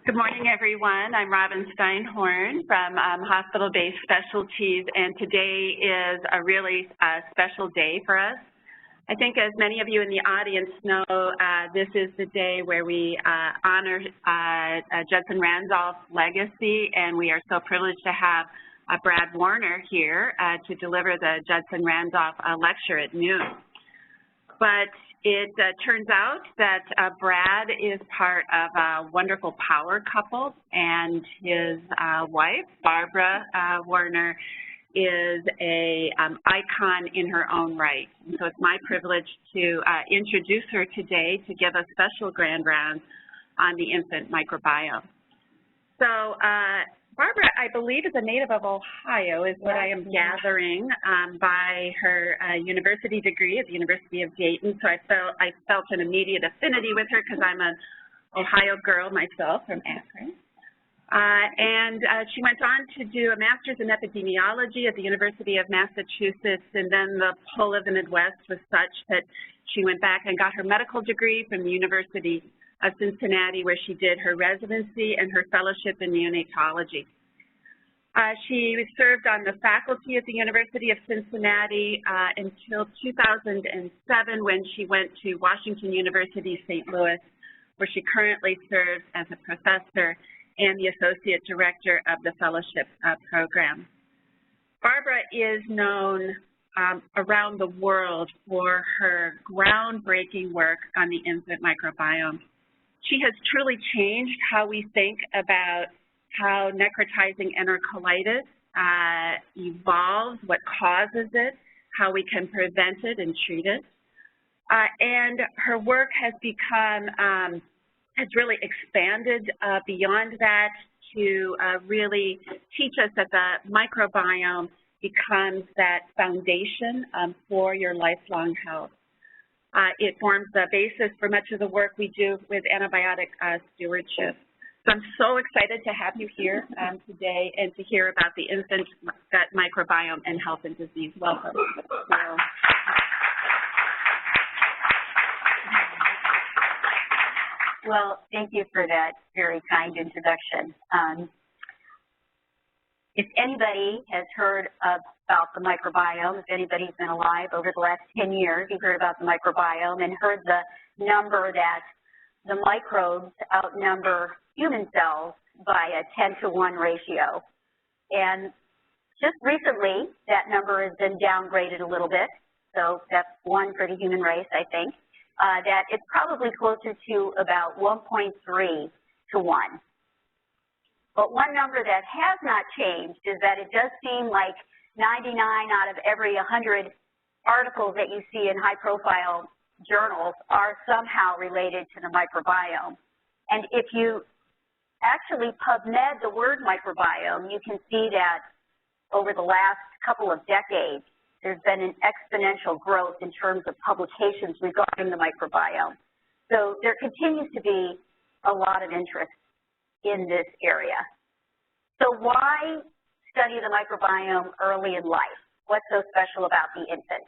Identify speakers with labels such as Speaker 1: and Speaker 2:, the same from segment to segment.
Speaker 1: Good morning, everyone. I'm Robin Steinhorn from Hospital-Based Specialties, and today is a really special day for us. I think as many of you in the audience know, this is the day where we honor Judson Randolph's legacy, and we are so privileged to have Brad Warner here to deliver the Judson Randolph lecture at noon. But it turns out that Brad is part of a wonderful power couple, and his wife, Barbara Warner, is a icon in her own right. And so it's my privilege to introduce her today to give a special grand round on the infant microbiome. So Barbara, I believe, is a native of Ohio, is what I am gathering by her university degree at the University of Dayton. So I felt an immediate affinity with her because I'm an Ohio girl myself from Akron. And she went on to do a master's in epidemiology at the University of Massachusetts, and then the pull of the Midwest was such that she went back and got her medical degree from the University of Cincinnati, where she did her residency and her fellowship in neonatology. She served on the faculty at the University of Cincinnati until 2007, when she went to Washington University, St. Louis, where she currently serves as a professor and the Associate Director of the Fellowship Program. Barbara is known around the world for her groundbreaking work on the infant microbiome. She has truly changed how we think about how necrotizing enterocolitis evolves, what causes it, how we can prevent it and treat it. And her work has become has really expanded beyond that to really teach us that the microbiome becomes that foundation for your lifelong health. It forms the basis for much of the work we do with antibiotic stewardship. So I'm so excited to have you here today and to hear about the infant gut microbiome and health and disease. Welcome.
Speaker 2: Well, thank you for that very kind introduction. If anybody has heard about the microbiome, if anybody's been alive over the last 10 years, you've heard about the microbiome and heard the number that the microbes outnumber human cells by a 10-to-1 ratio. And just recently, that number has been downgraded a little bit. So that's one for the human race, I think. That it's probably closer to about 1.3 to 1. But one number that has not changed is that it does seem like 99 out of every 100 articles that you see in high-profile journals are somehow related to the microbiome. And if you actually PubMed the word microbiome, you can see that over the last couple of decades, there's been an exponential growth in terms of publications regarding the microbiome. So there continues to be a lot of interest in this area. So why study the microbiome early in life? What's so special about the infant?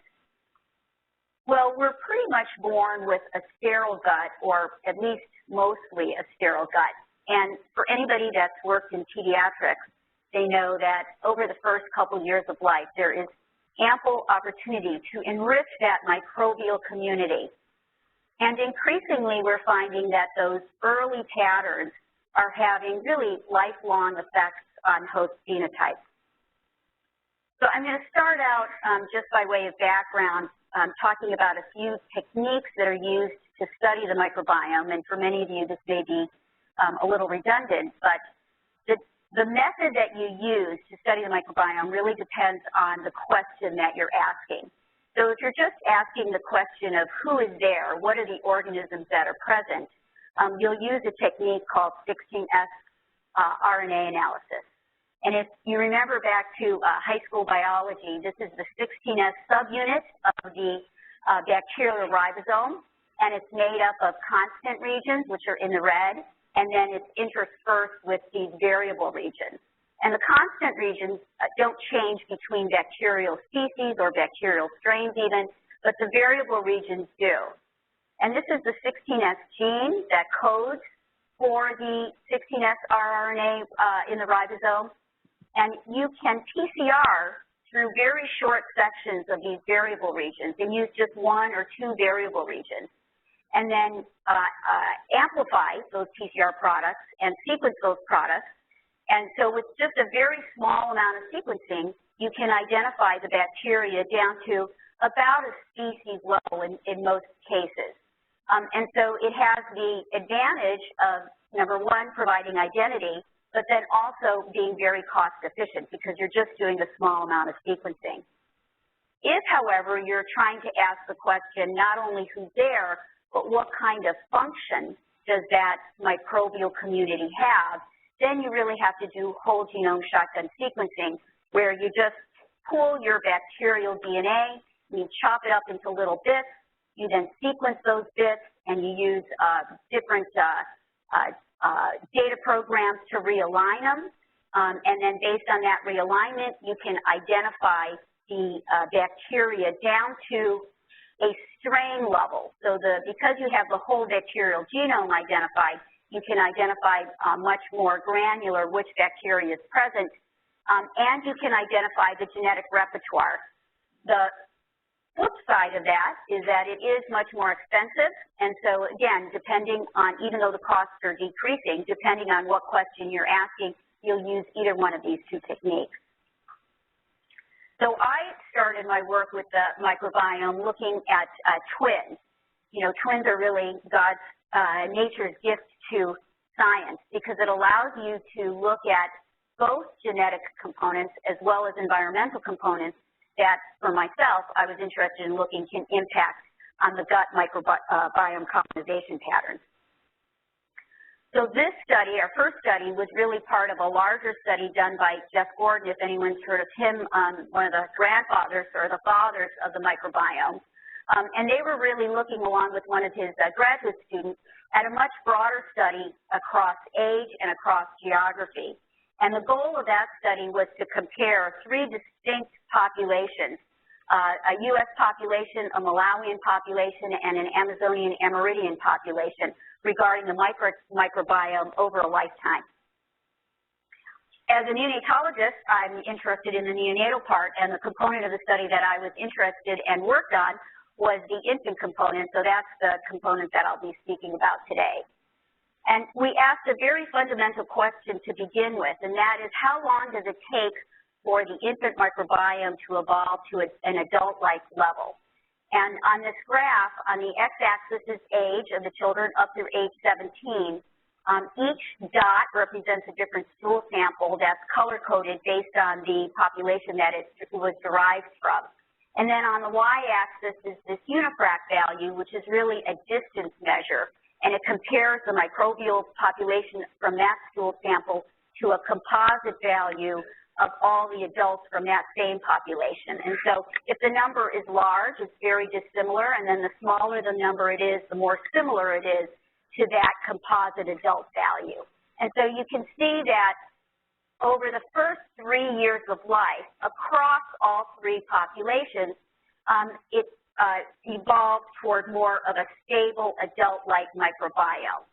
Speaker 2: Well, we're pretty much born with a sterile gut, or at least mostly a sterile gut. And for anybody that's worked in pediatrics, they know that over the first couple years of life, there is ample opportunity to enrich that microbial community. And increasingly, we're finding that those early patterns are having really lifelong effects on host phenotypes. So I'm going to start out just by way of background, talking about a few techniques that are used to study the microbiome. And for many of you, this may be a little redundant, but the method that you use to study the microbiome really depends on the question that you're asking. So if you're just asking the question of who is there, what are the organisms that are present, you'll use a technique called 16S RNA analysis. And if you remember back to high school biology, this is the 16S subunit of the bacterial ribosome, and it's made up of constant regions, which are in the red, and then it's interspersed with these variable regions. And the constant regions don't change between bacterial species or bacterial strains even, but the variable regions do. And this is the 16S gene that codes for the 16S rRNA in the ribosome, and you can PCR through very short sections of these variable regions and use just one or two variable regions, and then amplify those PCR products and sequence those products. And so with just a very small amount of sequencing, you can identify the bacteria down to about a species level in most cases. And so it has the advantage of, number one, providing identity, but then also being very cost efficient because you're just doing a small amount of sequencing. If, however, you're trying to ask the question not only who's there, but what kind of function does that microbial community have, then you really have to do whole genome shotgun sequencing, where you just pull your bacterial DNA, you chop it up into little bits, you then sequence those bits, and you use different data programs to realign them, and then based on that realignment, you can identify the bacteria down to a strain level. So because you have the whole bacterial genome identified, you can identify much more granular which bacteria is present, and you can identify the genetic repertoire. The flip side of that is that it is much more expensive, and so again, depending on, even though the costs are decreasing, depending on what question you're asking, you'll use either one of these two techniques. So I started my work with the microbiome looking at twins. You know, twins are really God's, nature's gift to science because it allows you to look at both genetic components as well as environmental components that, for myself, I was interested in looking can impact on the gut microbiome colonization patterns. So this study, our first study, was really part of a larger study done by Jeff Gordon, if anyone's heard of him, one of the grandfathers or the fathers of the microbiome. And they were really looking along with one of his graduate students at a much broader study across age and across geography. And the goal of that study was to compare three distinct populations, a U.S. population, a Malawian population, and an Amazonian Amerindian population regarding the microbiome over a lifetime. As a neonatologist, I'm interested in the neonatal part, and the component of the study that I was interested and worked on was the infant component, so that's the component that I'll be speaking about today. And we asked a very fundamental question to begin with, and that is, how long does it take for the infant microbiome to evolve to an adult-like level? And on this graph, on the x-axis is age of the children up through age 17. Each dot represents a different stool sample that's color-coded based on the population that it was derived from. And then on the y-axis is this unifrac value, which is really a distance measure, and it compares the microbial population from that stool sample to a composite value of all the adults from that same population. And so if the number is large, it's very dissimilar, and then the smaller the number it is, the more similar it is to that composite adult value. And so you can see that over the first 3 years of life, across all three populations, it evolved toward more of a stable adult-like microbiome.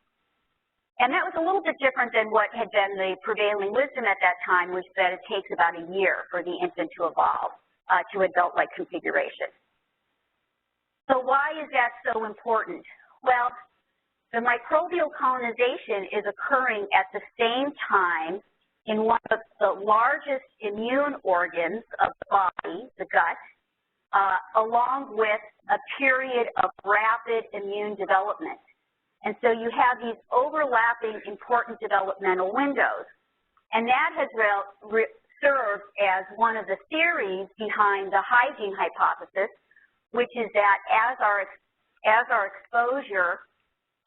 Speaker 2: And that was a little bit different than what had been the prevailing wisdom at that time, which that it takes about a year for the infant to evolve to adult-like configuration. So why is that so important? Well, the microbial colonization is occurring at the same time in one of the largest immune organs of the body, the gut, along with a period of rapid immune development. And so you have these overlapping important developmental windows. And that has served as one of the theories behind the hygiene hypothesis, which is that as our exposure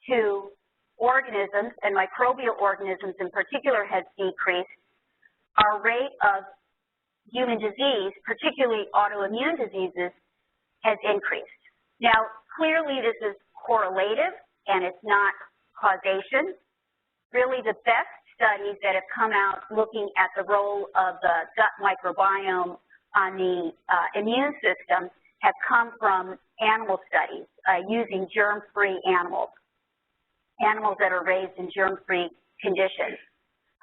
Speaker 2: to organisms and microbial organisms in particular has decreased, our rate of human disease, particularly autoimmune diseases, has increased. Now, clearly this is correlative, and it's not causation. Really, the best studies that have come out looking at the role of the gut microbiome on the immune system have come from animal studies using germ-free animals. animals that are raised in germ-free conditions.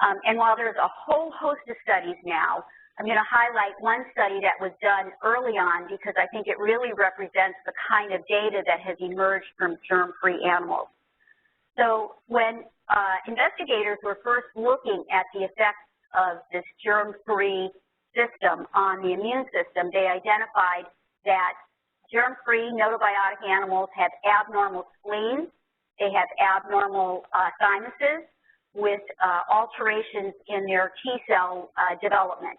Speaker 2: And while there's a whole host of studies now, I'm going to highlight one study that was done early on because I think it really represents the kind of data that has emerged from germ-free animals. So when investigators were first looking at the effects of this germ-free system on the immune system, they identified that germ-free gnotobiotic animals have abnormal spleens, they have abnormal thymuses with alterations in their T-cell development.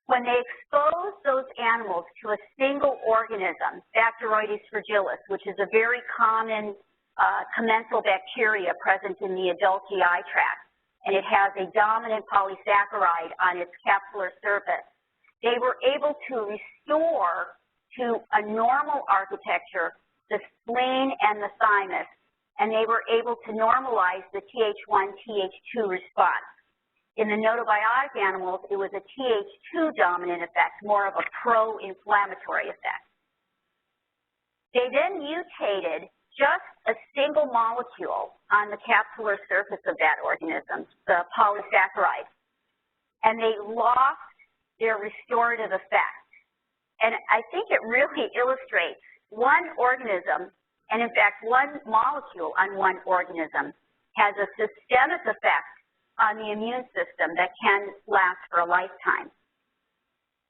Speaker 2: When they exposed those animals to a single organism, Bacteroides fragilis, which is a very common commensal bacteria present in the adult GI tract, and it has a dominant polysaccharide on its capsular surface, they were able to restore to a normal architecture the spleen and the thymus, and they were able to normalize the Th1, Th2 response. In the gnotobiotic animals, it was a Th2 dominant effect, more of a pro-inflammatory effect. They then mutated just a single molecule on the capsular surface of that organism, the polysaccharide, and they lost their restorative effect. And I think it really illustrates one organism, and in fact one molecule on one organism, has a systemic effect on the immune system that can last for a lifetime.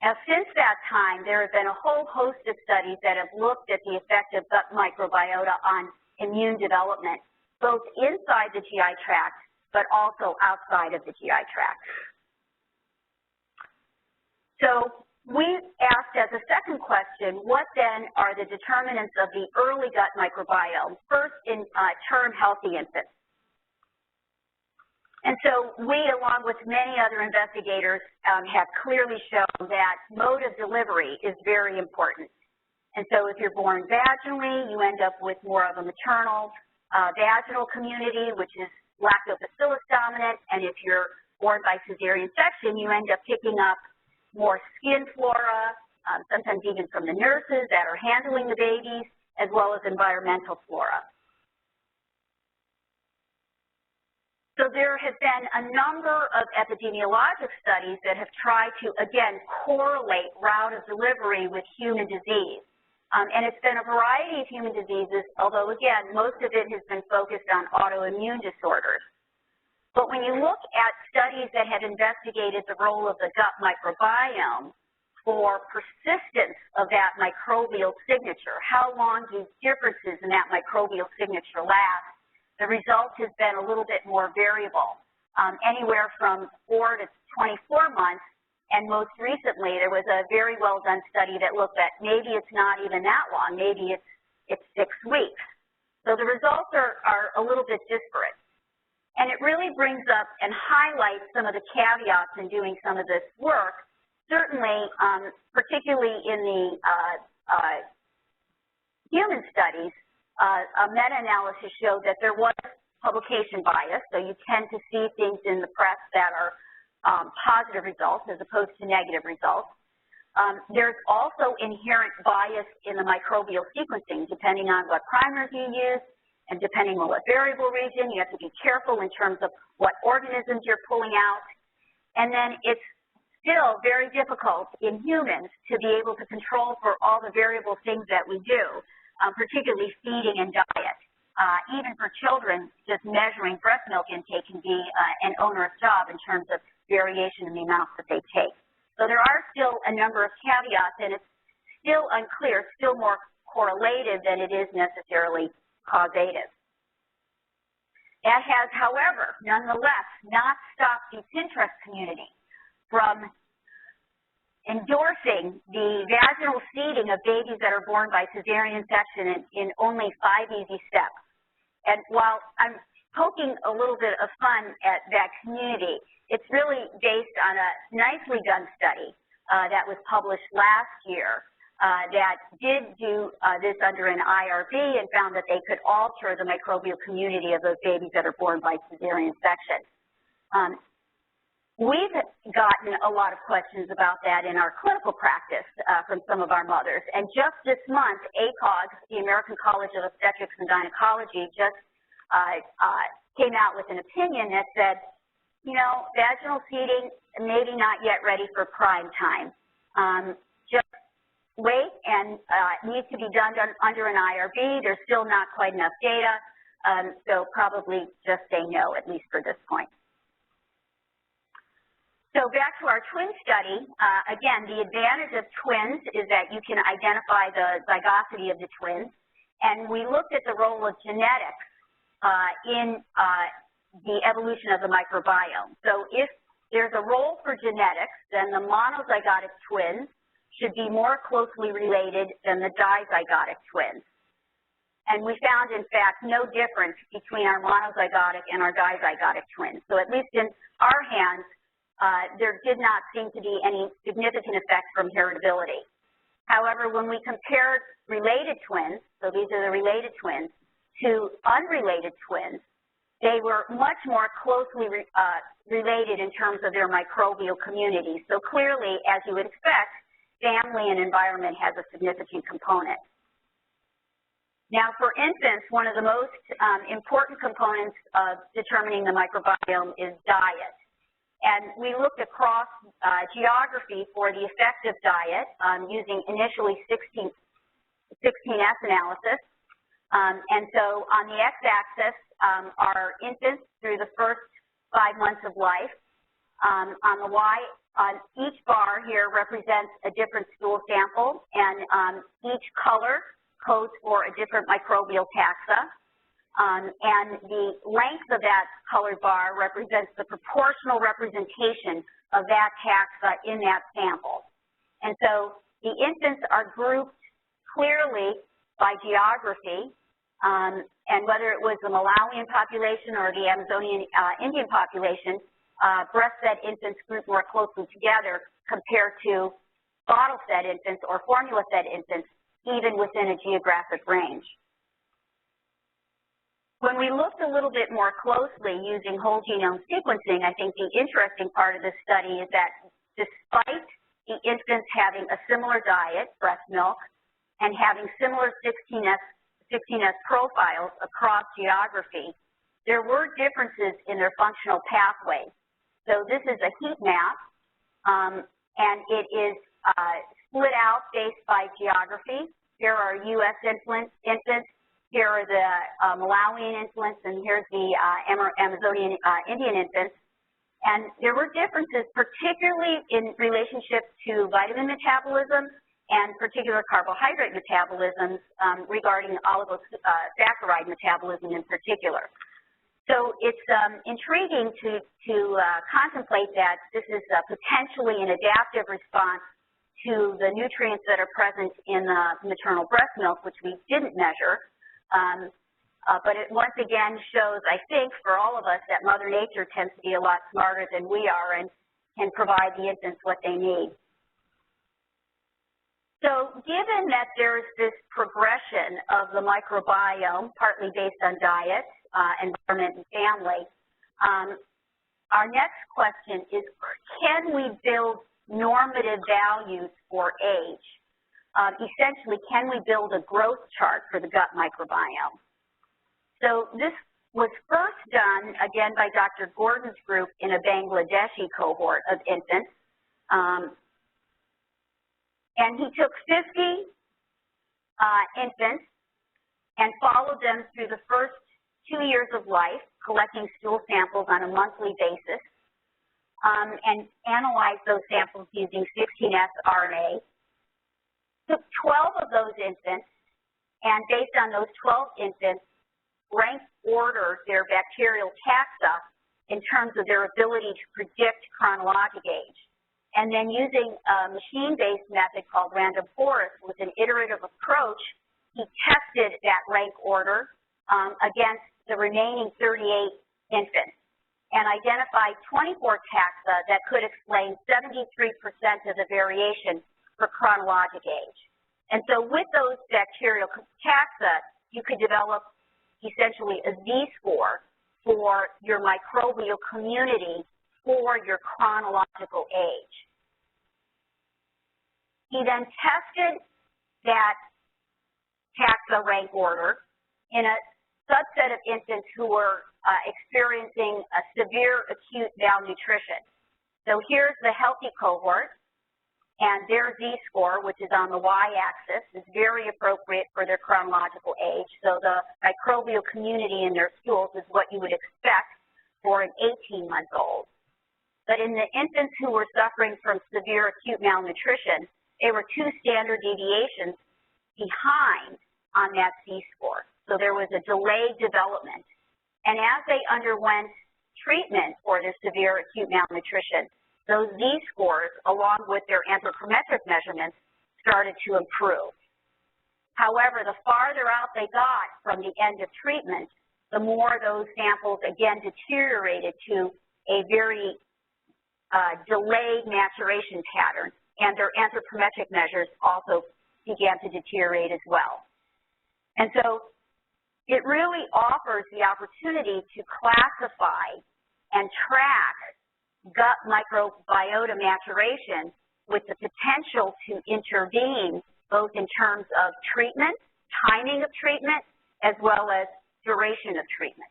Speaker 2: Now, since that time, there have been a whole host of studies that have looked at the effect of gut microbiota on immune development, both inside the GI tract, but also outside of the GI tract. So we asked as a second question, what then are the determinants of the early gut microbiome, first in term healthy infants? And so we, along with many other investigators, have clearly shown that mode of delivery is very important. And so if you're born vaginally, you end up with more of a maternal vaginal community, which is lactobacillus dominant. And if you're born by cesarean section, you end up picking up more skin flora, sometimes even from the nurses that are handling the babies, as well as environmental flora. So there have been a number of epidemiologic studies that have tried to, again, correlate route of delivery with human disease. And it's been a variety of human diseases, although, again, most of it has been focused on autoimmune disorders. But when you look at studies that have investigated the role of the gut microbiome for persistence of that microbial signature, how long do differences in that microbial signature last, the result has been a little bit more variable, anywhere from 4 to 24 months, and most recently there was a very well done study that looked at maybe it's not even that long, maybe it's 6 weeks. So the results are a little bit disparate. And it really brings up and highlights some of the caveats in doing some of this work, certainly, particularly in the human studies. A meta-analysis showed that there was publication bias, so you tend to see things in the press that are positive results as opposed to negative results. There's also inherent bias in the microbial sequencing, depending on what primers you use and depending on what variable region. You have to be careful in terms of what organisms you're pulling out. And then it's still very difficult in humans to be able to control for all the variable things that we do, particularly feeding and diet. Even for children, just measuring breast milk intake can be an onerous job in terms of variation in the amounts that they take. So there are still a number of caveats, and it's still unclear, still more correlative than it is necessarily causative. That has, however, nonetheless, not stopped the Pinterest community from endorsing the vaginal seeding of babies that are born by cesarean section in only 5 easy steps. And while I'm poking a little bit of fun at that community, it's really based on a nicely done study that was published last year that did do this under an IRB and found that they could alter the microbial community of those babies that are born by cesarean section. We've gotten a lot of questions about that in our clinical practice from some of our mothers. And just this month, ACOG, the American College of Obstetrics and Gynecology, just came out with an opinion that said, you know, vaginal seeding maybe not yet ready for prime time. Just wait, and it needs to be done under an IRB. There's still not quite enough data, so probably just say no, at least for this point. So back to our twin study, again, the advantage of twins is that you can identify the zygosity of the twins, and we looked at the role of genetics in the evolution of the microbiome. So if there's a role for genetics, then the monozygotic twins should be more closely related than the dizygotic twins. And we found, in fact, no difference between our monozygotic and our dizygotic twins. So at least in our hands, there did not seem to be any significant effect from heritability. However, when we compared related twins, so these are the related twins, to unrelated twins, they were much more closely related in terms of their microbial community. So clearly, as you would expect, family and environment has a significant component. Now, for infants, one of the most important components of determining the microbiome is diet. And we looked across geography for the effect of diet using initially 16S analysis. And so on the x-axis are infants through the first 5 months of life. On the y, each bar here represents a different stool sample, and each color codes for a different microbial taxa. And the length of that colored bar represents the proportional representation of that taxa in that sample. And so the infants are grouped clearly by geography, and whether it was the Malawian population or the Amazonian Indian population, breastfed infants group more closely together compared to bottle-fed infants or formula-fed infants, even within a geographic range. When we looked a little bit more closely using whole genome sequencing, I think the interesting part of this study is that despite the infants having a similar diet, breast milk, and having similar 16S profiles across geography, there were differences in their functional pathways. So this is a heat map, and it is split out based by geography. Here are U.S. infants. Here are the Malawian infants, and here's the Amazonian Indian infants. And there were differences, particularly in relationship to vitamin metabolism and particular carbohydrate metabolisms regarding oligosaccharide metabolism in particular. So it's intriguing to contemplate that this is potentially an adaptive response to the nutrients that are present in the maternal breast milk, which we didn't measure. But it once again shows, I think, for all of us that Mother Nature tends to be a lot smarter than we are and can provide the infants what they need. So given that there's this progression of the microbiome, partly based on diet, environment, and family, our next question is, can we build normative values for age? Essentially, can we build a growth chart for the gut microbiome? So this was first done, again, by Dr. Gordon's group in a Bangladeshi cohort of infants. And he took 50 infants and followed them through the first 2 years of life, collecting stool samples on a monthly basis, and analyzed those samples using 16S RNA. Took 12 of those infants, and based on those 12 infants, ranked ordered their bacterial taxa in terms of their ability to predict chronologic age. And then using a machine-based method called random forest with an iterative approach, he tested that rank order against the remaining 38 infants and identified 24 taxa that could explain 73% of the variation for chronologic age. And so with those bacterial taxa, you could develop essentially a Z-score for your microbial community for your chronological age. He then tested that taxa rank order in a subset of infants who were experiencing a severe acute malnutrition. So here's the healthy cohort, and their Z-score, which is on the y-axis, is very appropriate for their chronological age. So the microbial community in their stools is what you would expect for an 18-month-old. But in the infants who were suffering from severe acute malnutrition, they were 2 standard deviations behind on that Z-score. So there was a delayed development. And as they underwent treatment for their severe acute malnutrition, those Z-scores, along with their anthropometric measurements, started to improve. However, the farther out they got from the end of treatment, the more those samples again deteriorated to a very delayed maturation pattern, and their anthropometric measures also began to deteriorate as well. And so it really offers the opportunity to classify and track gut microbiota maturation with the potential to intervene both in terms of treatment, timing of treatment, as well as duration of treatment.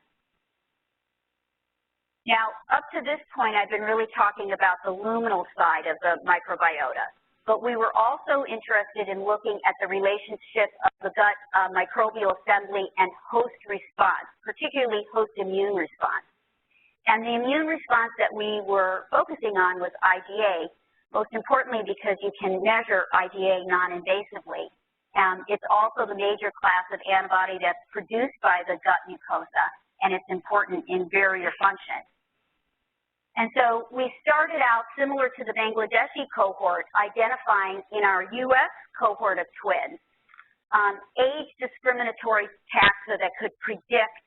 Speaker 2: Now, up to this point, I've been really talking about the luminal side of the microbiota, but we were also interested in looking at the relationship of the gut microbial assembly and host response, particularly host immune response. And the immune response that we were focusing on was IgA, most importantly because you can measure IgA non-invasively. It's also the major class of antibody that's produced by the gut mucosa, and it's important in barrier function. And so we started out similar to the Bangladeshi cohort, identifying in our U.S. cohort of twins, age discriminatory taxa that could predict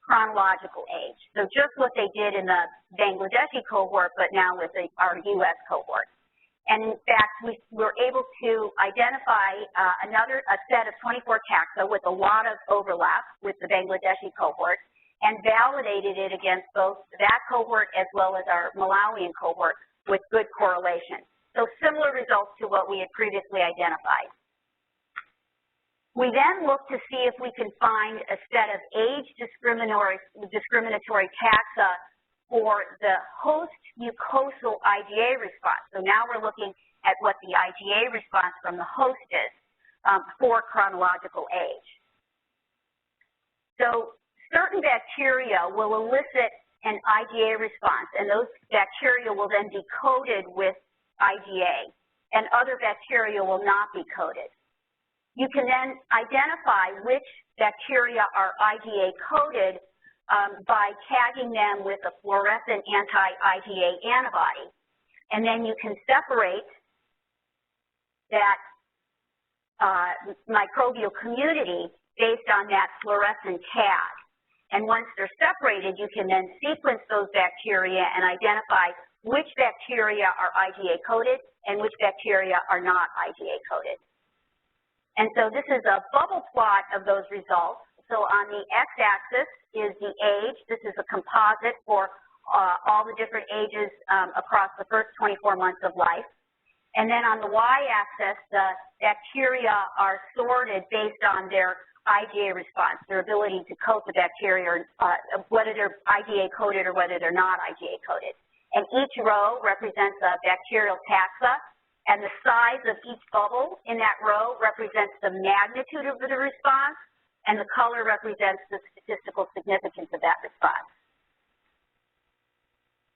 Speaker 2: chronological age. So just what they did in the Bangladeshi cohort, but now with our U.S. cohort. And in fact, we were able to identify a set of 24 taxa with a lot of overlap with the Bangladeshi cohort, and validated it against both that cohort as well as our Malawian cohort with good correlation. So similar results to what we had previously identified. We then looked to see if we can find a set of age discriminatory taxa for the host mucosal IgA response. So now we're looking at what the IgA response from the host is for chronological age. So certain bacteria will elicit an IgA response, and those bacteria will then be coded with IgA, and other bacteria will not be coded. You can then identify which bacteria are IgA coded by tagging them with a fluorescent anti-IgA antibody, and then you can separate that microbial community based on that fluorescent tag. And once they're separated, you can then sequence those bacteria and identify which bacteria are IgA coded and which bacteria are not IgA coded. And so this is a bubble plot of those results. So on the x-axis is the age. This is a composite for all the different ages across the first 24 months of life. And then on the y-axis, the bacteria are sorted based on their IgA response, their ability to coat the bacteria, whether they're IgA coded or whether they're not IgA coded. And each row represents a bacterial taxa, and the size of each bubble in that row represents the magnitude of the response, and the color represents the statistical significance of that response.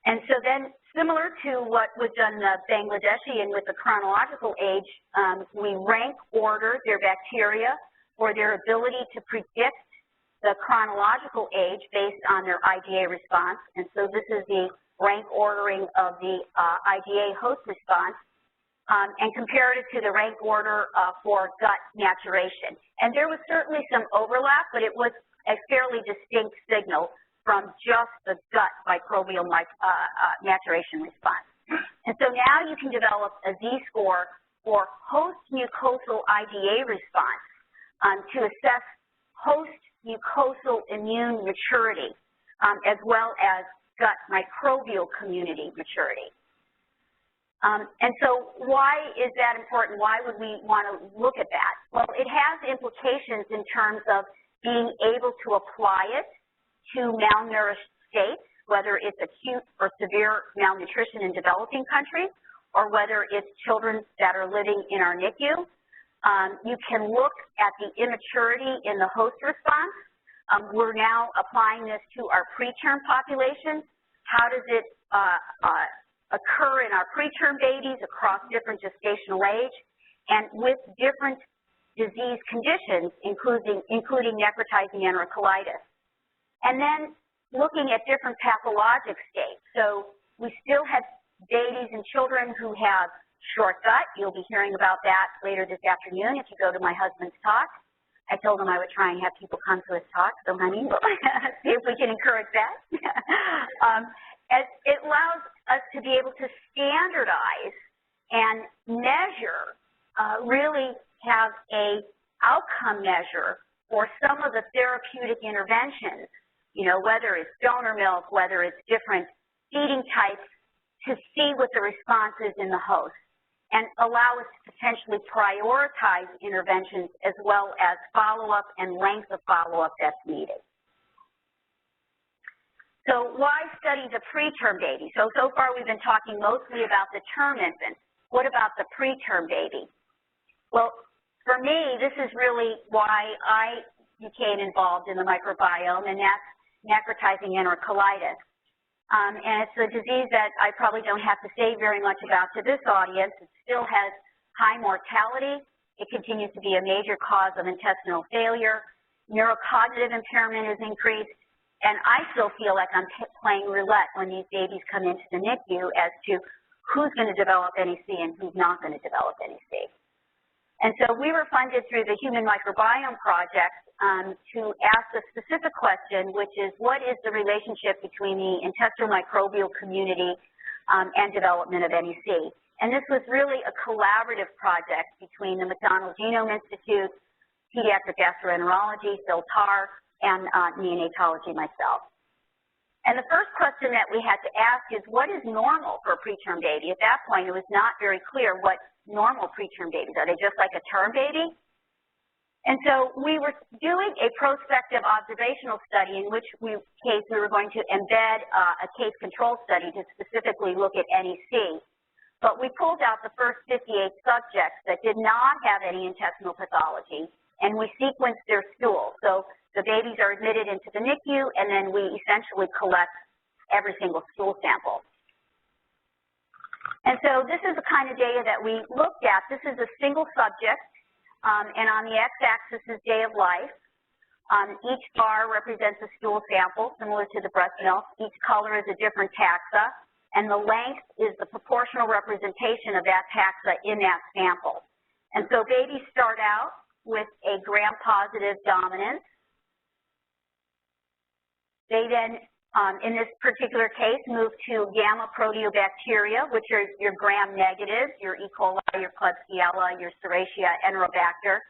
Speaker 2: And so then, similar to what was done in the Bangladeshi and with the chronological age, we rank order their bacteria for their ability to predict the chronological age based on their IgA response. And so this is the rank ordering of the IgA host response, and compared it to the rank order for gut maturation. And there was certainly some overlap, but it was a fairly distinct signal from just the gut microbial maturation response. And so now you can develop a Z-score for host mucosal IgA response to assess host mucosal immune maturity, as well as gut microbial community maturity. And so why is that important? Why would we want to look at that? Well, it has implications in terms of being able to apply it to malnourished states, whether it's acute or severe malnutrition in developing countries, or whether it's children that are living in our NICU. You can look at the immaturity in the host response. We're now applying this to our preterm population. How does it occur in our preterm babies across different gestational age and with different disease conditions, including necrotizing enterocolitis. And then looking at different pathologic states. So we still have babies and children who have short gut. You'll be hearing about that later this afternoon if you go to my husband's talk. I told him I would try and have people come to his talk, so honey, we'll see if we can encourage that. It allows us to be able to standardize and measure, really have a outcome measure for some of the therapeutic interventions, you know, whether it's donor milk, whether it's different feeding types, to see what the response is in the host and allow us to potentially prioritize interventions as well as follow-up and length of follow-up that's needed. So why study the preterm baby? So far we've been talking mostly about the term infant. What about the preterm baby? Well, for me, this is really why I became involved in the microbiome, and that's necrotizing enterocolitis. And it's a disease that I probably don't have to say very much about to this audience. It still has high mortality. It continues to be a major cause of intestinal failure. Neurocognitive impairment is increased. And I still feel like I'm playing roulette when these babies come into the NICU as to who's going to develop NEC and who's not going to develop NEC. And so we were funded through the Human Microbiome Project to ask a specific question, which is, what is the relationship between the intestinal microbial community and development of NEC? And this was really a collaborative project between the McDonald Genome Institute, Pediatric Gastroenterology, Phil Tarr, and neonatology myself. And the first question that we had to ask is, what is normal for a preterm baby? At that point, it was not very clear what normal preterm babies are. They just like a term baby? And so we were doing a prospective observational study in which we were going to embed a case control study to specifically look at NEC. But we pulled out the first 58 subjects that did not have any intestinal pathology, and we sequenced their stool. So the babies are admitted into the NICU, and then we essentially collect every single stool sample. And so this is the kind of data that we looked at. This is a single subject. And on the x-axis is day of life. Each bar represents a stool sample, similar to the breast milk. Each color is a different taxa, and the length is the proportional representation of that taxa in that sample. And so babies start out with a gram-positive dominance. They then, in this particular case, move to gamma proteobacteria, which are your gram-negatives, your E. coli, your Klebsiella, your Serratia, Enterobacter,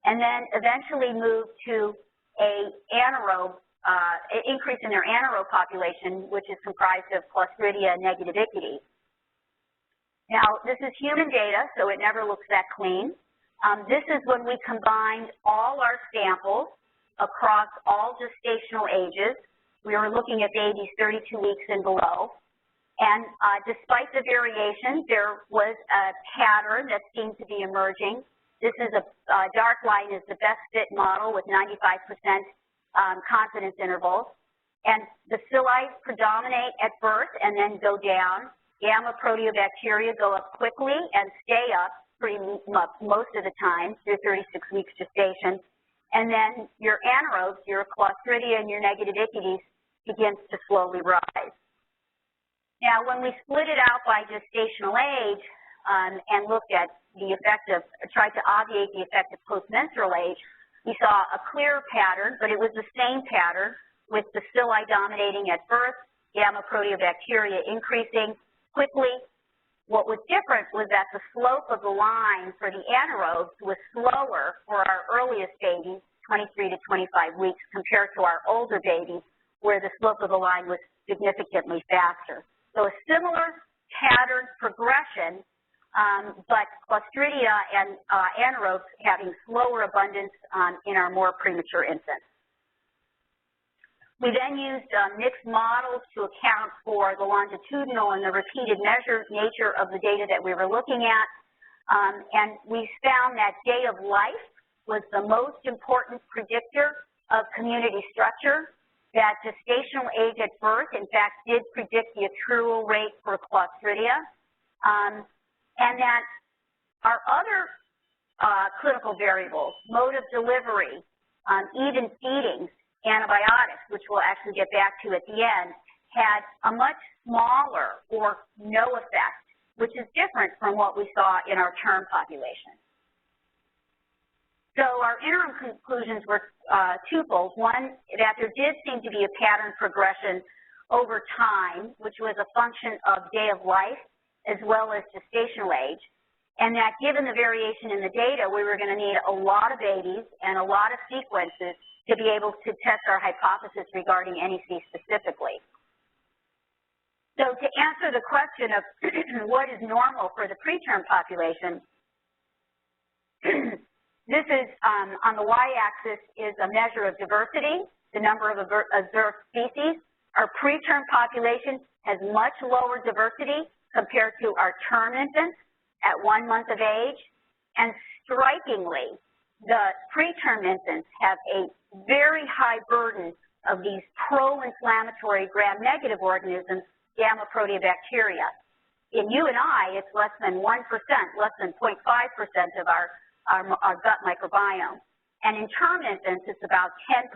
Speaker 2: and then eventually move to a anaerobe, increase in their anaerobe population, which is comprised of Clostridia negativicity. Now, this is human data, so it never looks that clean. This is when we combined all our samples across all gestational ages. We were looking at babies 32 weeks and below. And despite the variation, there was a pattern that seemed to be emerging. This is a dark line is the best fit model with 95% confidence intervals. And the villi predominate at birth and then go down. Gamma proteobacteria go up quickly and stay up pretty much most of the time through 36 weeks gestation. And then your anaerobes, your Clostridia and your negativicities, begins to slowly rise. Now, when we split it out by gestational age and looked at the effect of, tried to obviate the effect of postmenstrual age, we saw a clear pattern, but it was the same pattern with the villi dominating at birth, gamma proteobacteria increasing quickly. What was different was that the slope of the line for the anaerobes was slower for our earliest babies, 23 to 25 weeks, compared to our older babies, where the slope of the line was significantly faster. So a similar pattern progression, but Clostridia and anaerobes having slower abundance in our more premature infants. We then used mixed models to account for the longitudinal and the repeated measure nature of the data that we were looking at. And we found that day of life was the most important predictor of community structure, that gestational age at birth, in fact, did predict the accrual rate for Clostridia, and that our other clinical variables, mode of delivery, even feeding, antibiotics, which we'll actually get back to at the end, had a much smaller or no effect, which is different from what we saw in our term population. So our interim conclusions were twofold. One, that there did seem to be a pattern progression over time, which was a function of day of life as well as gestational age, and that given the variation in the data, we were going to need a lot of babies and a lot of sequences to be able to test our hypothesis regarding NEC specifically. So to answer the question of what is normal for the preterm population, this is, on the y-axis is a measure of diversity, the number of observed species. Our preterm population has much lower diversity compared to our term infants at 1 month of age, and strikingly, the preterm infants have a very high burden of these pro-inflammatory gram-negative organisms, gamma proteobacteria. In you and I, it's less than 1%, less than 0.5% of our gut microbiome. And in term infants, it's about 10%,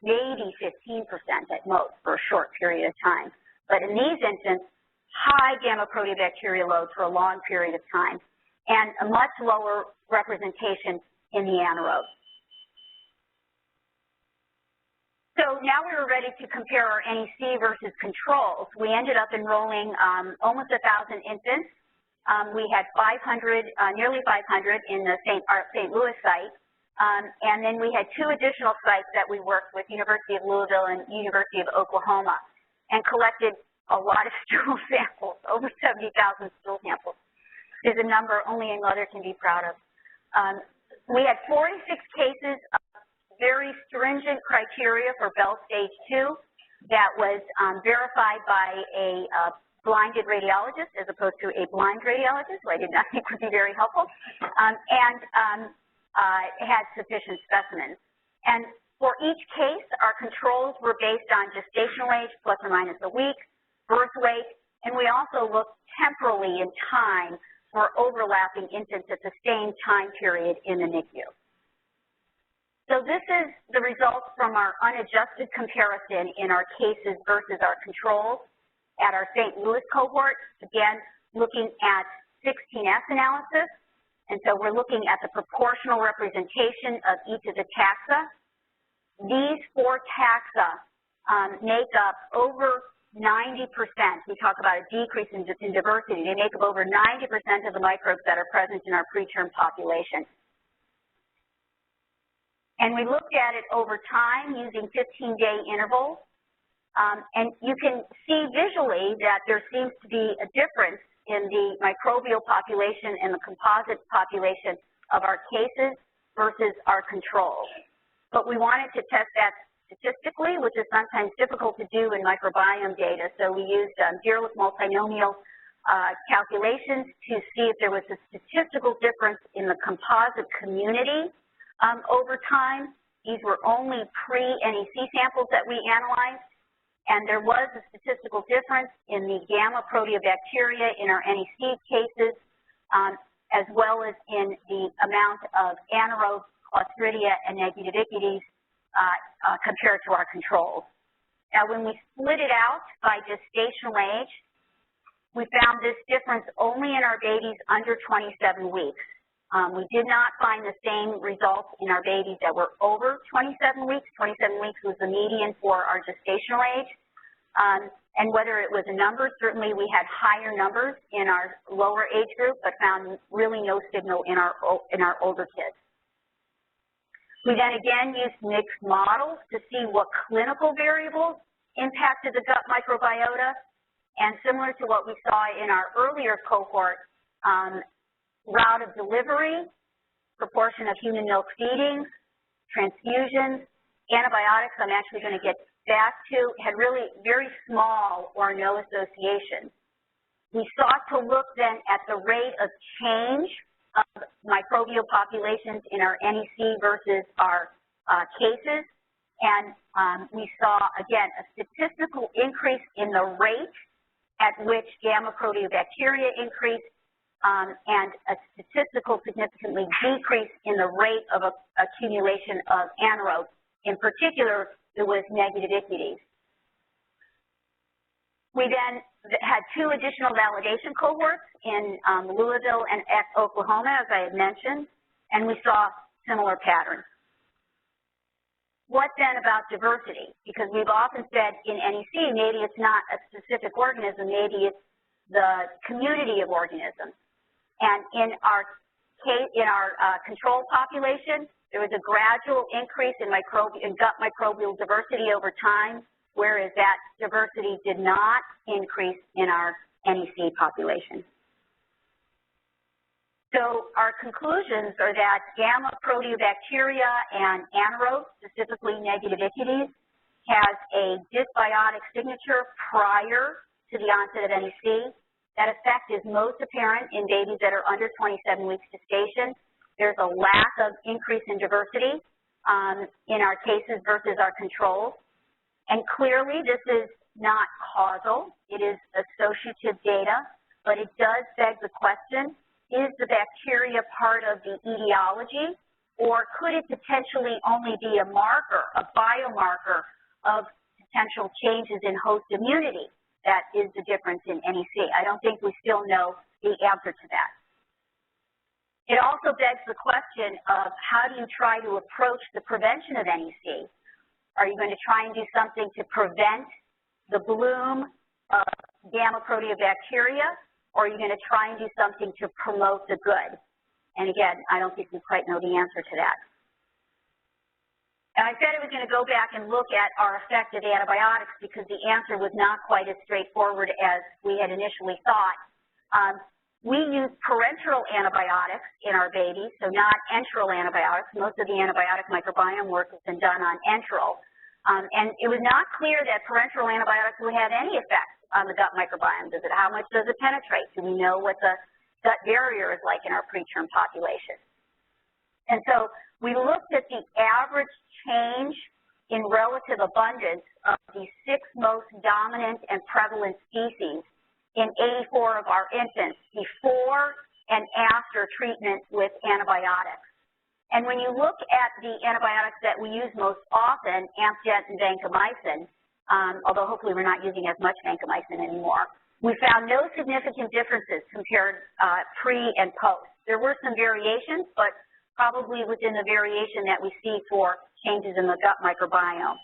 Speaker 2: maybe 15% at most for a short period of time. But in these infants, high gamma proteobacteria loads for a long period of time, and a much lower representation in the anaerobes. So now we were ready to compare our NEC versus controls. We ended up enrolling almost 1,000 infants. We had 500, nearly 500 in the St. Louis site. And then we had 2 additional sites that we worked with, University of Louisville and University of Oklahoma, and collected a lot of stool samples, over 70,000 stool samples. Is a number only a mother can be proud of. We had 46 cases of very stringent criteria for Bell Stage 2 that was verified by a blinded radiologist as opposed to a blind radiologist, who I did not think would be very helpful, and had sufficient specimens. And for each case, our controls were based on gestational age plus or minus a week, birth weight, and we also looked temporally in time for overlapping infants at the same time period in the NICU. So this is the results from our unadjusted comparison in our cases versus our controls at our St. Louis cohort, again, looking at 16S analysis. And so we're looking at the proportional representation of each of the taxa. These 4 taxa make up over 90%. We talk about a decrease in diversity. They make up over 90% of the microbes that are present in our preterm population. And we looked at it over time using 15-day intervals. And you can see visually that there seems to be a difference in the microbial population and the composite population of our cases versus our controls. But we wanted to test that statistically, which is sometimes difficult to do in microbiome data. So we used Dirichlet multinomial calculations to see if there was a statistical difference in the composite community over time. These were only pre-NEC samples that we analyzed, and there was a statistical difference in the gamma proteobacteria in our NEC cases, as well as in the amount of anaerobe Clostridia and Negativicides compared to our controls. Now, when we split it out by gestational age, we found this difference only in our babies under 27 weeks. We did not find the same results in our babies that were over 27 weeks. 27 weeks was the median for our gestational age. And whether it was a number, certainly we had higher numbers in our lower age group, but found really no signal in our older kids. We then again used mixed models to see what clinical variables impacted the gut microbiota. And similar to what we saw in our earlier cohort, route of delivery, proportion of human milk feedings, transfusions, antibiotics. I'm actually going to get back to had really very small or no association. We sought to look then at the rate of change of microbial populations in our NEC versus our cases, and we saw, again, a statistical increase in the rate at which gamma proteobacteria increased, and a statistical significantly decrease in the rate of accumulation of anaerobes. In particular, it was negative ichthys. We then had 2 additional validation cohorts in Louisville and Oklahoma, as I had mentioned, and we saw similar patterns. What then about diversity? Because we've often said in NEC, maybe it's not a specific organism, maybe it's the community of organisms. And in our control population, there was a gradual increase in gut microbial diversity over time, whereas that diversity did not increase in our NEC population. So our conclusions are that gamma proteobacteria and anaerobes, specifically negative ichthys, has a dysbiotic signature prior to the onset of NEC. That effect is most apparent in babies that are under 27 weeks gestation. There's a lack of increase in diversity in our cases versus our controls. And clearly, this is not causal. It is associative data, but it does beg the question, is the bacteria part of the etiology, or could it potentially only be a marker, a biomarker of potential changes in host immunity? That is the difference in NEC. I don't think we still know the answer to that. It also begs the question of how do you try to approach the prevention of NEC? Are you going to try and do something to prevent the bloom of gamma proteobacteria, or are you going to try and do something to promote the good? And again, I don't think we quite know the answer to that. And I said I was going to go back and look at our effect of antibiotics because the answer was not quite as straightforward as we had initially thought. We use parenteral antibiotics in our babies, so not enteral antibiotics. Most of the antibiotic microbiome work has been done on enteral. And it was not clear that parenteral antibiotics would have any effect on the gut microbiome. How much does it penetrate? Do we know what the gut barrier is like in our preterm population? And so we looked at the average change in relative abundance of the 6 most dominant and prevalent species in 84 of our infants before and after treatment with antibiotics. And when you look at the antibiotics that we use most often, Amgen and vancomycin, although hopefully we're not using as much vancomycin anymore, we found no significant differences compared pre and post. There were some variations, but probably within the variation that we see for changes in the gut microbiome.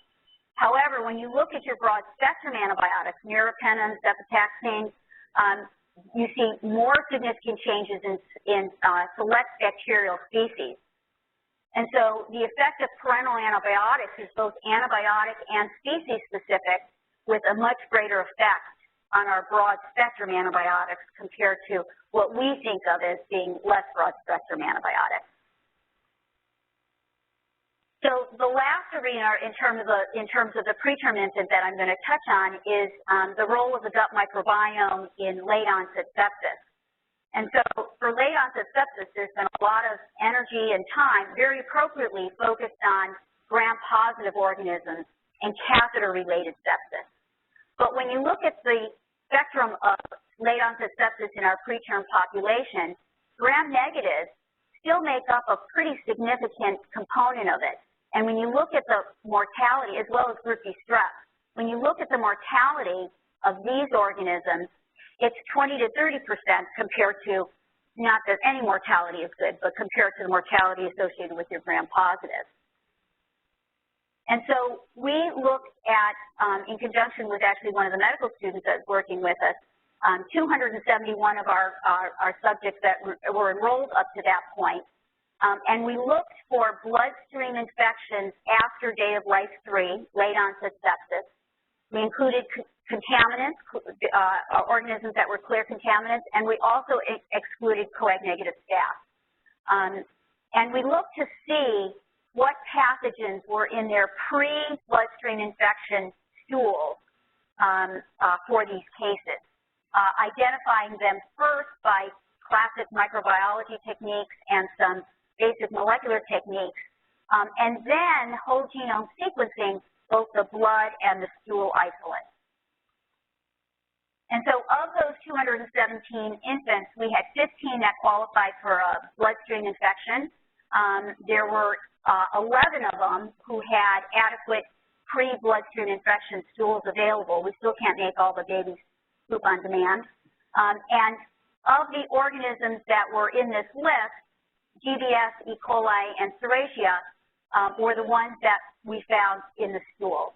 Speaker 2: However, when you look at your broad spectrum antibiotics, meropenem, cefotaxime, you see more significant changes in select bacterial species. And so the effect of parenteral antibiotics is both antibiotic and species-specific, with a much greater effect on our broad-spectrum antibiotics compared to what we think of as being less broad-spectrum antibiotics. So the last arena in terms of the preterm infant that I'm going to touch on is the role of the gut microbiome in late-onset sepsis. And so for late-onset sepsis, there's been a lot of energy and time, very appropriately focused on gram-positive organisms and catheter-related sepsis. But when you look at the spectrum of late-onset sepsis in our preterm population, gram-negatives still make up a pretty significant component of it. And when you look at the mortality, as well as group B strep, when you look at the mortality of these organisms, it's 20 to 30% compared to, not that any mortality is good, but compared to the mortality associated with your gram-positive. And so we looked at, in conjunction with actually one of the medical students that's working with us, 271 of our subjects that were enrolled up to that point. And we looked for bloodstream infections after day of life 3, late-onset sepsis. We included contaminants, organisms that were clear contaminants, and we also excluded coag-negative staph. And we looked to see what pathogens were in their pre-bloodstream infection stools for these cases, identifying them first by classic microbiology techniques and some basic molecular techniques, and then whole genome sequencing both the blood and the stool isolates. And so of those 217 infants, we had 15 that qualified for a bloodstream infection. There were 11 of them who had adequate pre-bloodstream infection stools available. We still can't make all the babies poop on demand. And of the organisms that were in this list, GBS, E. coli, and Serratia were the ones that we found in the stool.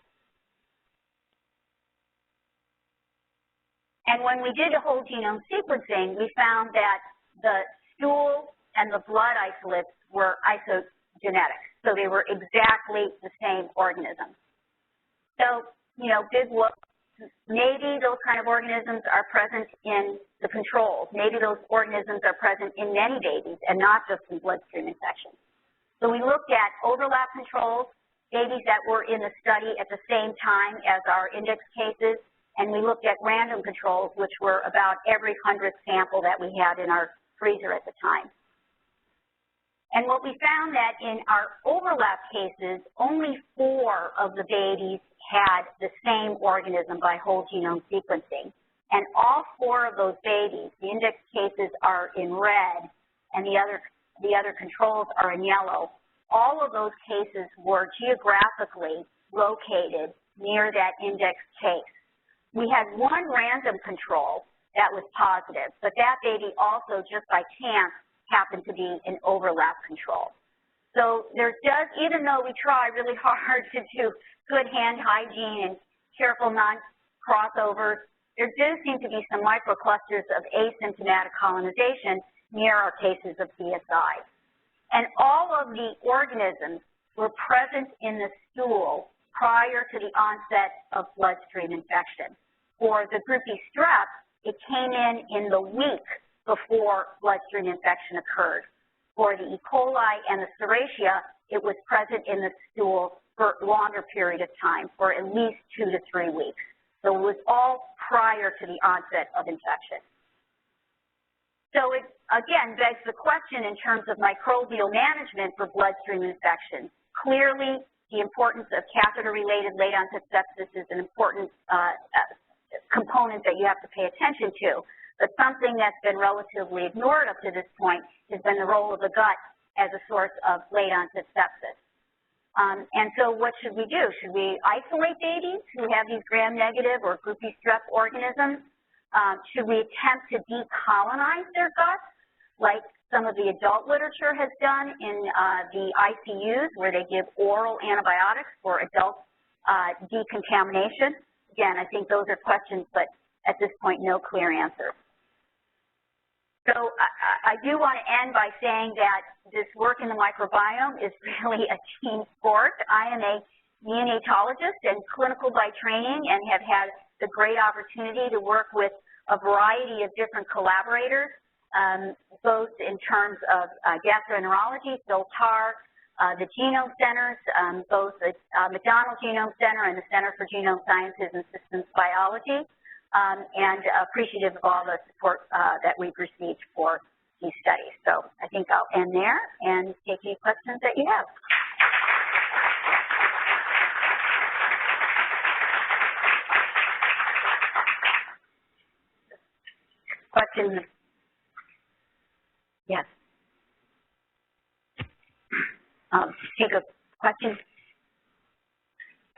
Speaker 2: And when we did the whole genome sequencing, we found that the stool and the blood isolates were isogenetic. So they were exactly the same organism. So, you know, big whoop. Maybe those kind of organisms are present in the controls. Maybe those organisms are present in many babies and not just in bloodstream infections. So we looked at overlap controls, babies that were in the study at the same time as our index cases, and we looked at random controls, which were about every 100th sample that we had in our freezer at the time. And what we found that in our overlap cases, only 4 of the babies had the same organism by whole genome sequencing. And all 4 of those babies, the index cases are in red, and the other controls are in yellow. All of those cases were geographically located near that index case. We had 1 random control that was positive, but that baby also, just by chance, happened to be an overlap control. So there does, even though we try really hard to do good hand hygiene and careful non-crossovers, there do seem to be some microclusters of asymptomatic colonization near our cases of BSI. And all of the organisms were present in the stool prior to the onset of bloodstream infection. For the group E strep, it came in the week before bloodstream infection occurred. For the E. coli and the Serratia, it was present in the stool for a longer period of time, for at least 2 to 3 weeks. So it was all prior to the onset of infection. So it, again, begs the question in terms of microbial management for bloodstream infections. Clearly, the importance of catheter-related late-onset sepsis is an important component that you have to pay attention to. But something that's been relatively ignored up to this point has been the role of the gut as a source of late-onset sepsis. And so what should we do? Should we isolate babies who have these gram-negative or group E strep organisms? Should we attempt to decolonize their guts, like some of the adult literature has done in the ICUs, where they give oral antibiotics for adult decontamination? Again, I think those are questions, but at this point, no clear answer. So I do want to end by saying that this work in the microbiome is really a team sport. I am a neonatologist and clinical by training and have had the great opportunity to work with a variety of different collaborators, both in terms of gastroenterology, Phil Tarr, the genome centers, both the McDonald Genome Center and the Center for Genome Sciences and Systems Biology, and appreciative of all the support that we've received for these studies. So I think I'll end there and take any questions that you have. Questions? Yes. Take a question.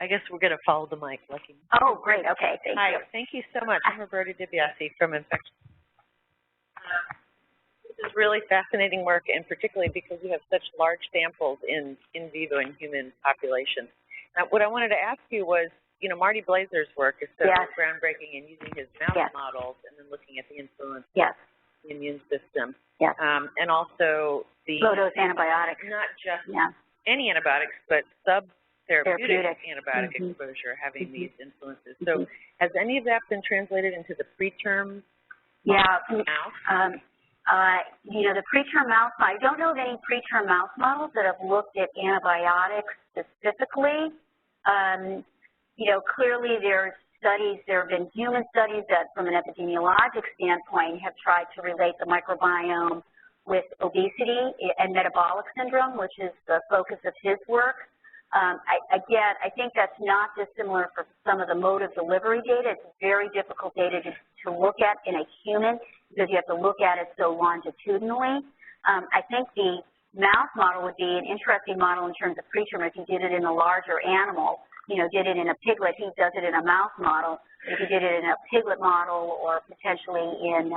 Speaker 3: I guess we're going to follow the mic. Lucky.
Speaker 2: Oh, great. Okay. Thank you.
Speaker 3: Hi. Thank you so much. I'm Roberta DiBiase from Infection. This is really fascinating work, and particularly because you have such large samples in vivo and human populations. Now, what I wanted to ask you was, you know, Marty Blazer's work is so groundbreaking in using his mouse models and then looking at the influence of the immune system. And also the
Speaker 2: low-dose antibiotics.
Speaker 3: Not just any antibiotics, but sub-therapeutic antibiotic exposure having these influences. So has any of that been translated into the preterm mouse?
Speaker 2: You know, the preterm mouse, I don't know of any preterm mouse models that have looked at antibiotics specifically. You know, clearly there's studies, there have been human studies that from an epidemiologic standpoint have tried to relate the microbiome with obesity and metabolic syndrome, which is the focus of his work. Again, I think that's not dissimilar for some of the mode of delivery data. It's very difficult data to look at in a human because you have to look at it so longitudinally. I think the mouse model would be an interesting model in terms of preterm if you did it in a larger animal, you know, did it in a piglet, he does it in a mouse model. If you did it in a piglet model or potentially in,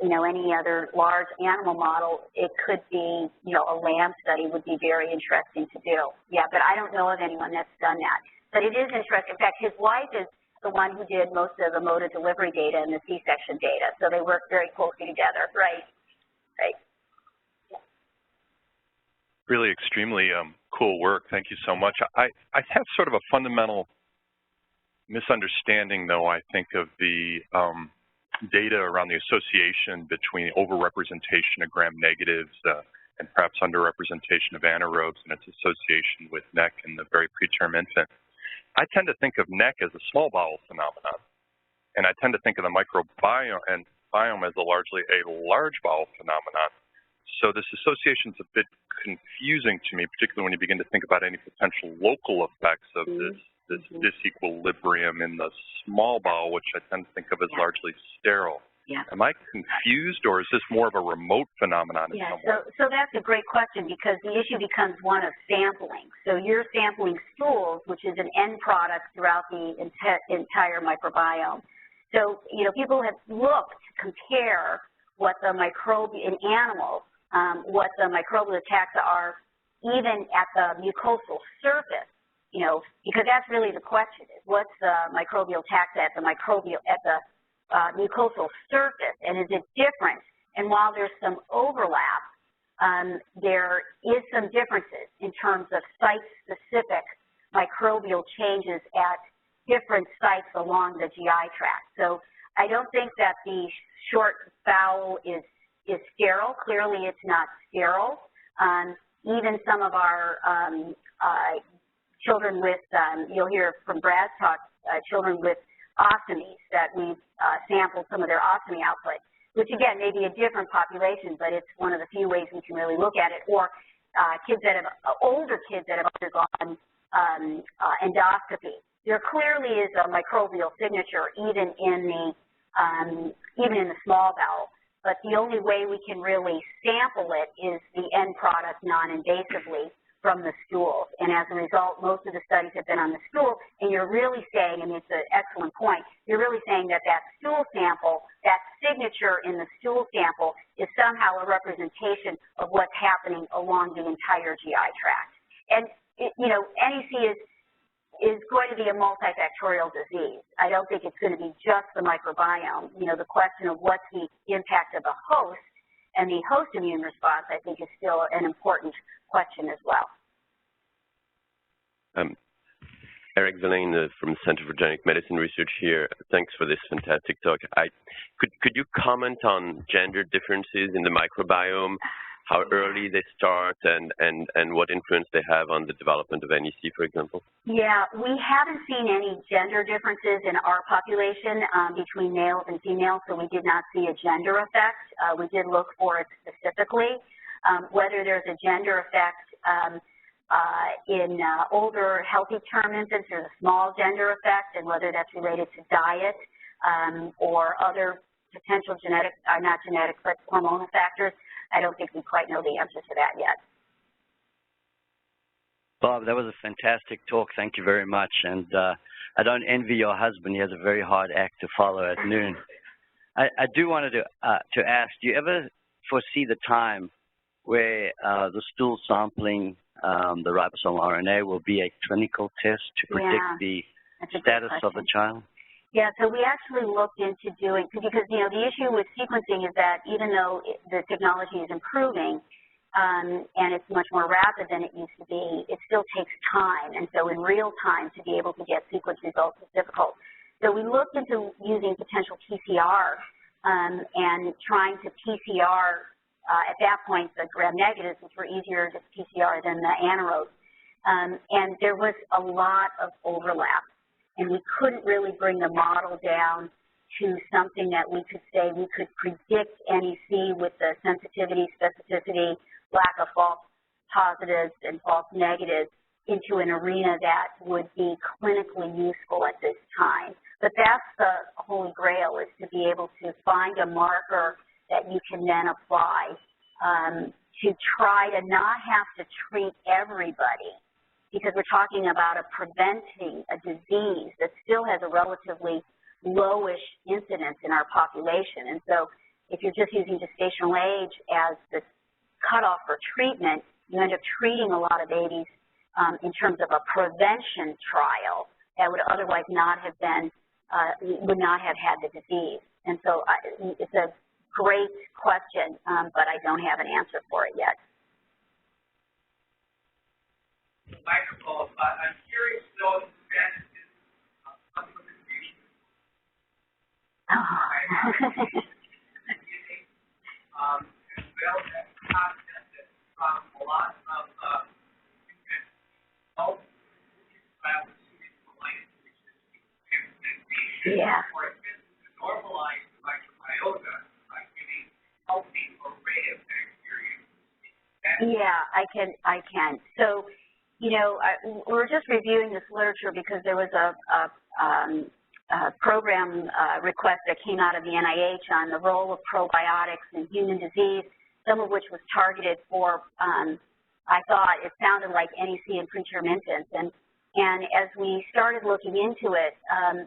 Speaker 2: you know, any other large animal model, it could be, you know, a lamb study would be very interesting to do. Yeah, but I don't know of anyone that's done that. But it is interesting. In fact, his wife is the one who did most of the mode of delivery data and the C-section data, so they work very closely together, right? Right.
Speaker 4: Really extremely cool work. Thank you so much. I have sort of a fundamental misunderstanding, though, I think, of the data around the association between overrepresentation of gram-negatives and perhaps underrepresentation of anaerobes and its association with NEC in the very preterm infant. I tend to think of NEC as a small bowel phenomenon, and I tend to think of the microbiome as largely a large bowel phenomenon. So this association is a bit confusing to me, particularly when you begin to think about any potential local effects of this disequilibrium in the small bowel, which I tend to think of as largely sterile.
Speaker 2: Yeah.
Speaker 4: Am I confused, or is this more of a remote phenomenon in some way?
Speaker 2: So that's a great question because the issue becomes one of sampling. So you're sampling stools, which is an end product throughout the entire microbiome. So, you know, people have looked to compare what the in animals, what the microbial taxa are even at the mucosal surface, you know, because that's really the question is what's the microbial taxa at the mucosal surface, and is it different? And while there's some overlap, there is some differences in terms of site-specific microbial changes at different sites along the GI tract. So I don't think that the short bowel is sterile. Clearly it's not sterile. Even some of our children with, you'll hear from Brad's talk, children with ostomies that we've sampled some of their ostomy output, which again may be a different population, but it's one of the few ways we can really look at it. Or kids that have, older kids that have undergone endoscopy. There clearly is a microbial signature even in the small bowel, but the only way we can really sample it is the end product non-invasively from the stools. And as a result, most of the studies have been on the stool, and you're really saying, and it's an excellent point, you're really saying that that stool sample, that signature in the stool sample is somehow a representation of what's happening along the entire GI tract. And, you know, NEC is going to be a multifactorial disease. I don't think it's going to be just the microbiome. You know, the question of what's the impact of the host and the host immune response, I think, is still an important question as well.
Speaker 5: Eric Verlaine from Center for Genetic Medicine Research here. Thanks for this fantastic talk. Could you comment on gender differences in the microbiome, how early they start, and what influence they have on the development of NEC, for example?
Speaker 2: Yeah, we haven't seen any gender differences in our population between males and females, so we did not see a gender effect. We did look for it specifically. Whether there's a gender effect in older, healthy term infants, there's a small gender effect, and whether that's related to diet or other potential genetic, not genetic, but hormonal factors, I don't think we quite know the answer to that yet.
Speaker 6: Bob, that was a fantastic talk. Thank you very much. And I don't envy your husband. He has a very hard act to follow at noon. I do wanted to ask, do you ever foresee the time where the stool sampling, the ribosomal RNA, will be a clinical test to predict the status of the child?
Speaker 2: Yeah, so we actually looked into doing, because, you know, the issue with sequencing is that even though the technology is improving and it's much more rapid than it used to be, it still takes time. And so in real time to be able to get sequence results is difficult. So we looked into using potential PCR and trying to PCR, at that point, the gram-negatives, which were easier to PCR than the anaerobes. And there was a lot of overlap, and we couldn't really bring the model down to something that we could say we could predict NEC with the sensitivity, specificity, lack of false positives and false negatives into an arena that would be clinically useful at this time. But that's the holy grail, is to be able to find a marker that you can then apply to try to not have to treat everybody, because we're talking about preventing a disease that still has a relatively lowish incidence in our population. And so if you're just using gestational age as the cutoff for treatment, you end up treating a lot of babies in terms of a prevention trial that would otherwise not have been, would not have had the disease. And so it's a great question, but I don't have an answer for it yet.
Speaker 7: Microphone, I'm curious though, if that is supplementation. As well as concept that a lot of health
Speaker 2: yeah.
Speaker 7: For instance, to normalize the microbiota by giving healthy array of bacteria.
Speaker 2: Yeah, I can. So, you know, we're just reviewing this literature because there was a program request that came out of the NIH on the role of probiotics in human disease, some of which was targeted for, I thought it sounded like NEC and preterm infants. And as we started looking into it,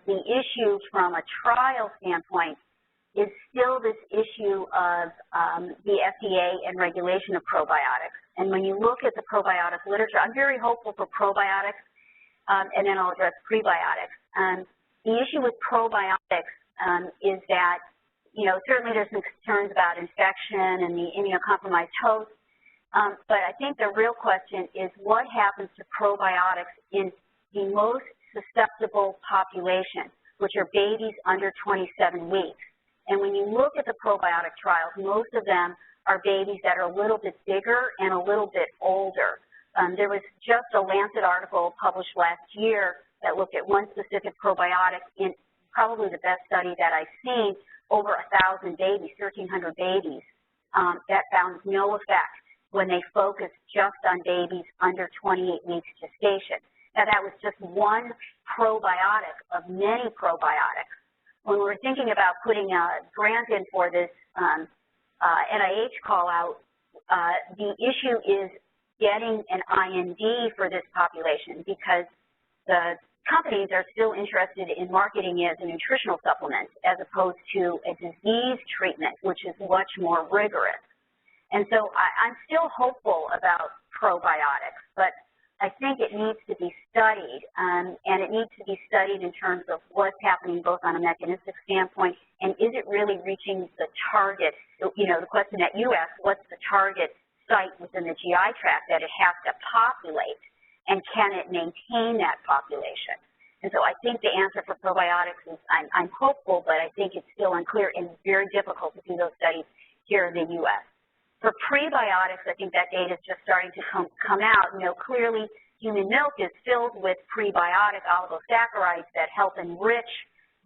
Speaker 2: the issue from a trial standpoint is still this issue of the FDA and regulation of probiotics. And when you look at the probiotic literature, I'm very hopeful for probiotics, and then I'll address prebiotics. The issue with probiotics is that, you know, certainly there's some concerns about infection and the immunocompromised host, but I think the real question is what happens to probiotics in the most susceptible population, which are babies under 27 weeks. And when you look at the probiotic trials, most of them are babies that are a little bit bigger and a little bit older. There was just a Lancet article published last year that looked at one specific probiotic in probably the best study that I've seen, over 1,000 babies, 1,300 babies, that found no effect when they focused just on babies under 28 weeks gestation. Now, that was just one probiotic of many probiotics. When we're thinking about putting a grant in for this NIH call-out, the issue is getting an IND for this population, because the companies are still interested in marketing it as a nutritional supplement as opposed to a disease treatment, which is much more rigorous. And so I'm still hopeful about probiotics, but I think it needs to be studied, and it needs to be studied in terms of what's happening both on a mechanistic standpoint and is it really reaching the target, you know, the question that you asked, what's the target site within the GI tract that it has to populate, and can it maintain that population? And so I think the answer for probiotics is I'm hopeful, but I think it's still unclear and very difficult to do those studies here in the U.S. For prebiotics, I think that data is just starting to come out. You know, clearly human milk is filled with prebiotic oligosaccharides that help enrich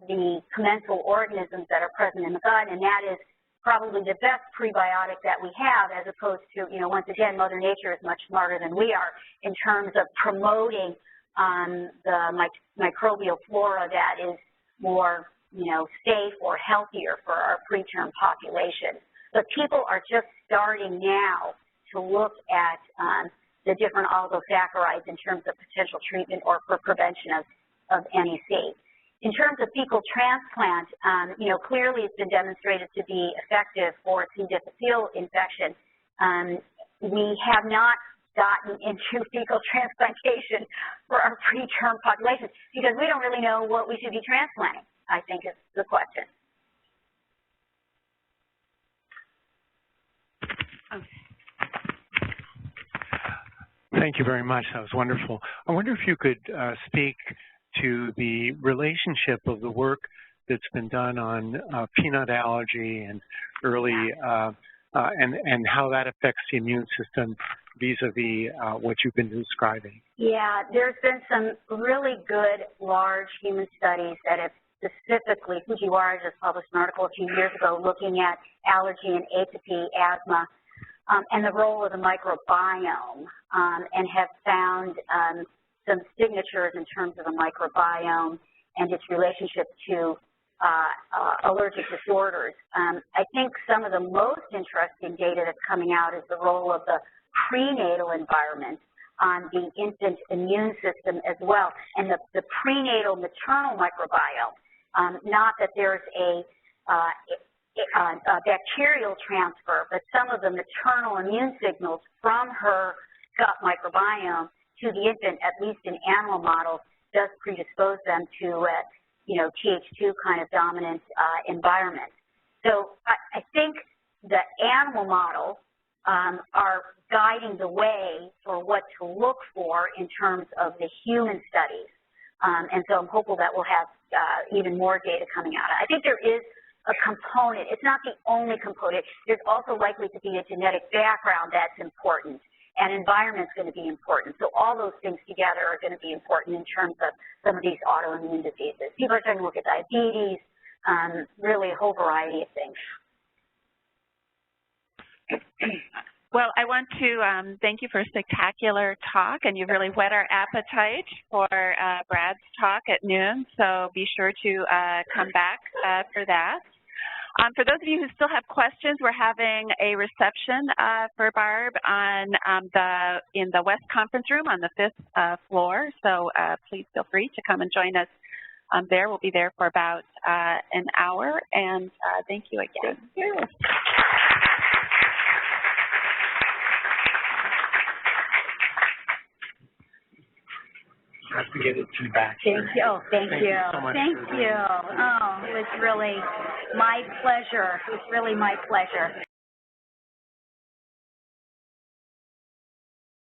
Speaker 2: the commensal organisms that are present in the gut, and that is probably the best prebiotic that we have, as opposed to, you know, once again, Mother Nature is much smarter than we are in terms of promoting the microbial flora that is more, you know, safe or healthier for our preterm population. But people are just starting now to look at the different oligosaccharides in terms of potential treatment or for prevention of NEC. In terms of fecal transplant, you know, clearly it's been demonstrated to be effective for C. difficile infection. We have not gotten into fecal transplantation for our preterm population because we don't really know what we should be transplanting, I think is the question.
Speaker 8: Thank you very much. That was wonderful. I wonder if you could speak to the relationship of the work that's been done on peanut allergy and early and how that affects the immune system vis-a-vis what you've been describing.
Speaker 2: Yeah, there's been some really good large human studies that have specifically, HYGIENE just published an article a few years ago looking at allergy and atopy, asthma, and the role of the microbiome, and have found some signatures in terms of the microbiome and its relationship to allergic disorders. I think some of the most interesting data that's coming out is the role of the prenatal environment on the infant immune system as well, and the prenatal maternal microbiome. Not that there's a bacterial transfer, but some of the maternal immune signals from her gut microbiome to the infant, at least in animal models, does predispose them to Th2 kind of dominant environment. So I think the animal models are guiding the way for what to look for in terms of the human studies. And so I'm hopeful that we'll have even more data coming out. I think there is a component. It's not the only component. There's also likely to be a genetic background that's important, and environment's going to be important. So all those things together are going to be important in terms of some of these autoimmune diseases. People are starting to look at diabetes, really a whole variety of things.
Speaker 1: Well, I want to thank you for a spectacular talk, and you've really whet our appetite for Brad's talk at noon, so be sure to come back for that. For those of you who still have questions, we're having a reception for Barb in the West Conference Room on the 5th floor, so please feel free to come and join us there. We'll be there for about an hour, and thank you again. Thank you.
Speaker 8: Have to get it to the back.
Speaker 2: Thank you. Oh, thank you.
Speaker 8: So much.
Speaker 2: Thank you. Oh, it was really my pleasure. It was really my pleasure.